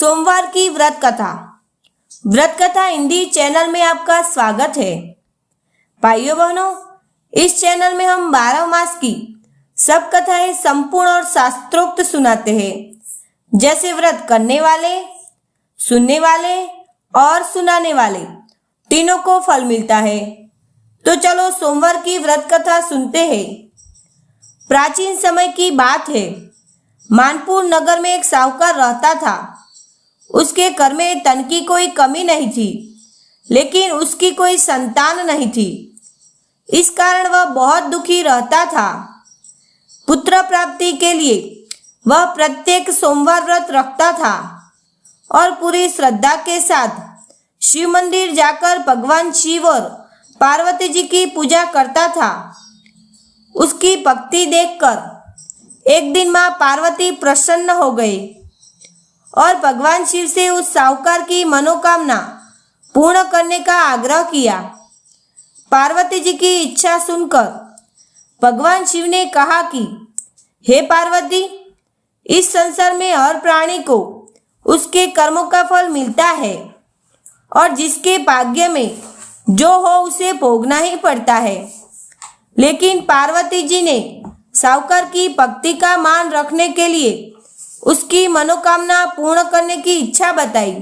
सोमवार की व्रत कथा। व्रत कथा हिंदी चैनल में आपका स्वागत है। भाइयों बहनों, इस चैनल में हम 12 मास की सब कथाएं संपूर्ण और शास्त्रोक्त सुनाते हैं। जैसे व्रत करने वाले, सुनने वाले और सुनाने वाले तीनों को फल मिलता है। तो चलो सोमवार की व्रत कथा सुनते हैं। प्राचीन समय की बात है। मानपुर नगर में एक साहूकार रहता था। उसके घर में तन की कोई कमी नहीं थी, लेकिन उसकी कोई संतान नहीं थी। इस कारण वह बहुत दुखी रहता था। पुत्र प्राप्ति के लिए वह प्रत्येक सोमवार व्रत रखता था और पूरी श्रद्धा के साथ शिव मंदिर जाकर भगवान शिव और पार्वती जी की पूजा करता था। उसकी भक्ति देखकर एक दिन मां पार्वती प्रसन्न हो गए और भगवान शिव से उस साहूकार की मनोकामना पूर्ण करने का आग्रह किया। पार्वती जी की इच्छा सुनकर भगवान शिव ने कहा कि हे पार्वती, इस संसार में हर प्राणी को उसके कर्मों का फल मिलता है और जिसके भाग्य में जो हो उसे भोगना ही पड़ता है। लेकिन पार्वती जी ने साहूकार की भक्ति का मान रखने के लिए उसकी मनोकामना पूर्ण करने की इच्छा बताई।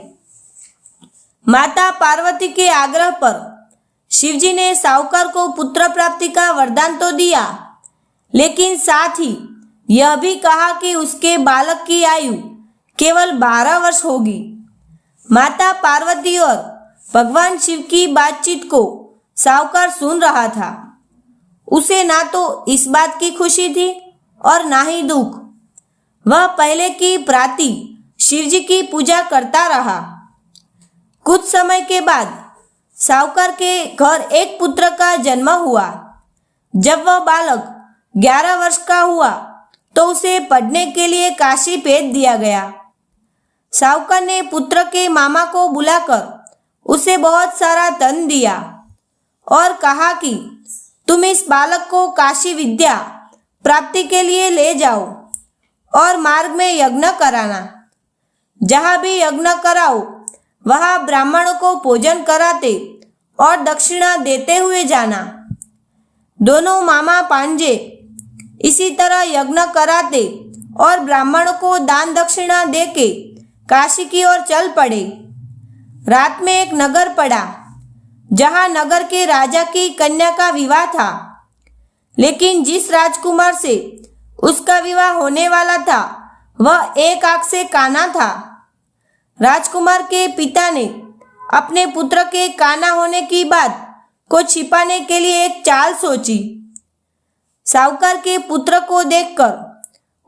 माता पार्वती के आग्रह पर शिवजी ने साहूकार को पुत्र प्राप्ति का वरदान तो दिया, लेकिन साथ ही यह भी कहा कि उसके बालक की आयु केवल 12 वर्ष होगी। माता पार्वती और भगवान शिव की बातचीत को साहूकार सुन रहा था। उसे ना तो इस बात की खुशी थी और ना ही दुख। वह पहले की प्राति शिवजी की पूजा करता रहा। कुछ समय के बाद साहूकार के घर एक पुत्र का जन्म हुआ। जब वह बालक 11 वर्ष का हुआ तो उसे पढ़ने के लिए काशी भेज दिया गया। साहूकार ने पुत्र के मामा को बुलाकर उसे बहुत सारा धन दिया और कहा कि तुम इस बालक को काशी विद्या प्राप्ति के लिए ले जाओ और मार्ग में यज्ञ कराना। जहां भी यज्ञ कराओ वहां ब्राह्मणों को भोजन कराते और दक्षिणा देते हुए जाना। दोनों मामा पांजे इसी तरह यज्ञ कराते और ब्राह्मणों को दान दक्षिणा देके काशी की ओर चल पड़े। रात में एक नगर पड़ा जहां नगर के राजा की कन्या का विवाह था, लेकिन जिस राजकुमार से उसका विवाह होने वाला था वह एक आंख से काना था। राजकुमार के पिता ने अपने पुत्र के काना होने की बात को छिपाने के लिए एक चाल सोची। साहूकार के पुत्र को देखकर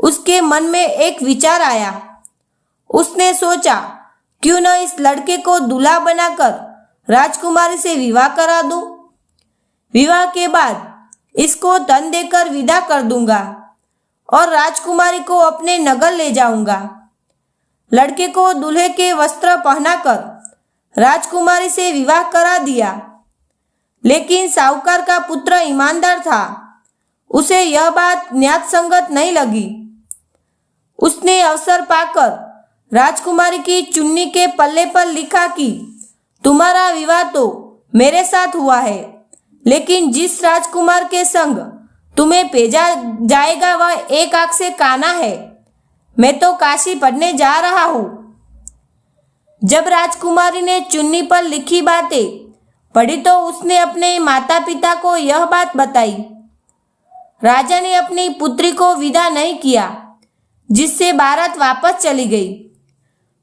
उसके मन में एक विचार आया। उसने सोचा, क्यों न इस लड़के को दूल्हा बनाकर राजकुमारी से विवाह करा दूं। विवाह के बाद इसको धन देकर विदा कर दूंगा और राजकुमारी को अपने नगर ले जाऊंगा। लड़के को दूल्हे के वस्त्र पहनाकर राजकुमारी से विवाह करा दिया। लेकिन साहूकार का पुत्र ईमानदार था। उसे यह बात न्याय संगत नहीं लगी। उसने अवसर पाकर राजकुमारी की चुन्नी के पल्ले पर लिखा कि तुम्हारा विवाह तो मेरे साथ हुआ है, लेकिन जिस राजकुमार के संग तुम्हें भेजा जाएगा वह एक आंख से काना है। मैं तो काशी पढ़ने जा रहा हूं। जब राजकुमारी ने चुन्नी पर लिखी बातें पढ़ी तो उसने अपने माता पिता को यह बात बताई। राजा ने अपनी पुत्री को विदा नहीं किया, जिससे बारात वापस चली गई।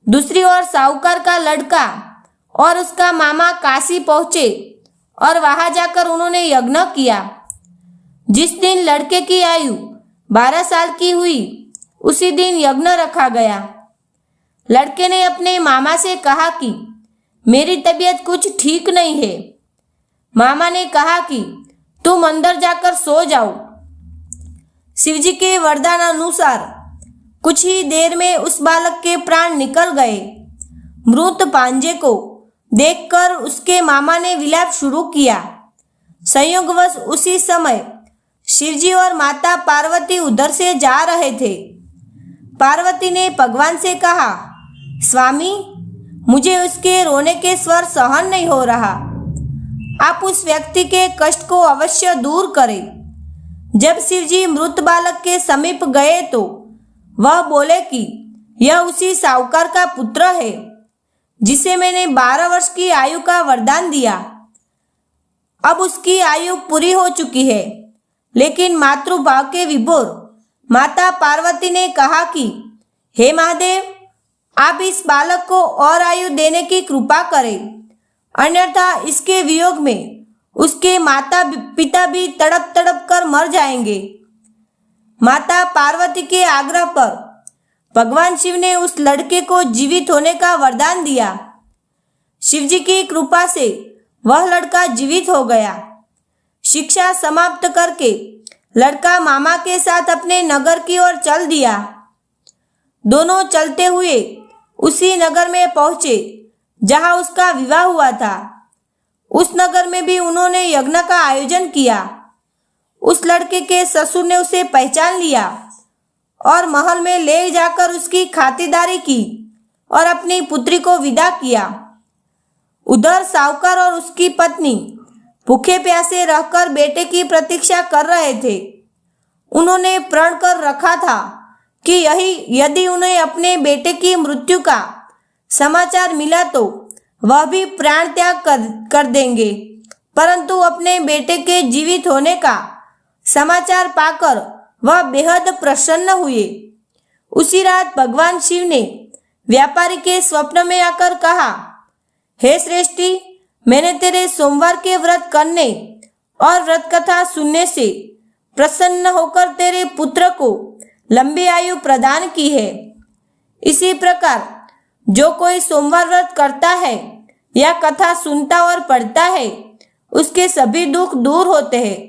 दूसरी ओर साहूकार का लड़का और उसका मामा काशी पहुंचे और वहां जाकर उन्होंने यज्ञ किया। जिस दिन लड़के की आयु 12 साल की हुई उसी दिन यज्ञ रखा गया। लड़के ने अपने मामा से कहा कि मेरी तबीयत कुछ ठीक नहीं है। मामा ने कहा कि तुम अंदर जाकर सो जाओ। शिवजी के वरदान अनुसार कुछ ही देर में उस बालक के प्राण निकल गए। मृत पांजे को देखकर उसके मामा ने विलाप शुरू किया। संयोगवश उसी समय शिवजी और माता पार्वती उधर से जा रहे थे। पार्वती ने भगवान से कहा, स्वामी, मुझे उसके रोने के स्वर सहन नहीं हो रहा। आप उस व्यक्ति के कष्ट को अवश्य दूर करें। जब शिवजी मृत बालक के समीप गए तो वह बोले कि यह उसी साहूकार का पुत्र है जिसे मैंने 12 वर्ष की आयु का वरदान दिया। अब उसकी आयु पूरी हो चुकी है, लेकिन मातृभाव के विभोर माता पार्वती ने कहा कि हे महादेव, आप इस बालक को और आयु देने की कृपा करें, अन्यथा इसके वियोग में उसके माता पिता भी तड़प तड़प कर मर जाएंगे। माता पार्वती के आग्रह पर भगवान शिव ने उस लड़के को जीवित होने का वरदान दिया। शिवजी की कृपा से वह लड़का जीवित हो गया। शिक्षा समाप्त करके लड़का मामा के साथ अपने नगर की ओर चल दिया। दोनों चलते हुए उसी नगर में पहुंचे जहां उसका विवाह हुआ था। उस नगर में भी उन्होंने यज्ञ का आयोजन किया। उस लड़के के ससुर ने उसे पहचान लिया और महल में ले जाकर उसकी खातिरदारी की और अपनी पुत्री को विदा किया। उधर साहूकार और उसकी पत्नी भूखे प्यासे रहकर बेटे की प्रतीक्षा कर रहे थे। उन्होंने प्रण कर रखा था कि यदि उन्हें अपने बेटे की मृत्यु का समाचार मिला तो वह भी प्राण त्याग कर देंगे, परंतु अपने बेटे के जीवित होने का समाचार पाकर वह बेहद प्रसन्न हुए। उसी रात भगवान शिव ने व्यापारी के स्वप्न में आकर कहा, हे श्रेष्ठी, मैंने तेरे सोमवार के व्रत करने और व्रत कथा सुनने से प्रसन्न होकर तेरे पुत्र को लंबी आयु प्रदान की है। इसी प्रकार जो कोई सोमवार व्रत करता है या कथा सुनता और पढ़ता है, उसके सभी दुख दूर होते हैं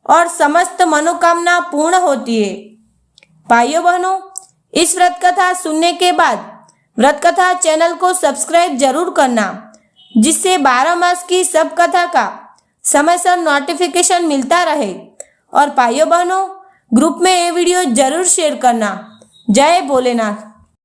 और समस्त मनोकामना पूर्ण होती है। भाइयों बहनों, इस व्रत कथा सुनने के बाद व्रत कथा चैनल को सब्सक्राइब जरूर करना, जिससे 12 मास की सब कथा का समय से नोटिफिकेशन मिलता रहे। और भाइयों बहनों, ग्रुप में ये वीडियो जरूर शेयर करना। जय भोलेनाथ।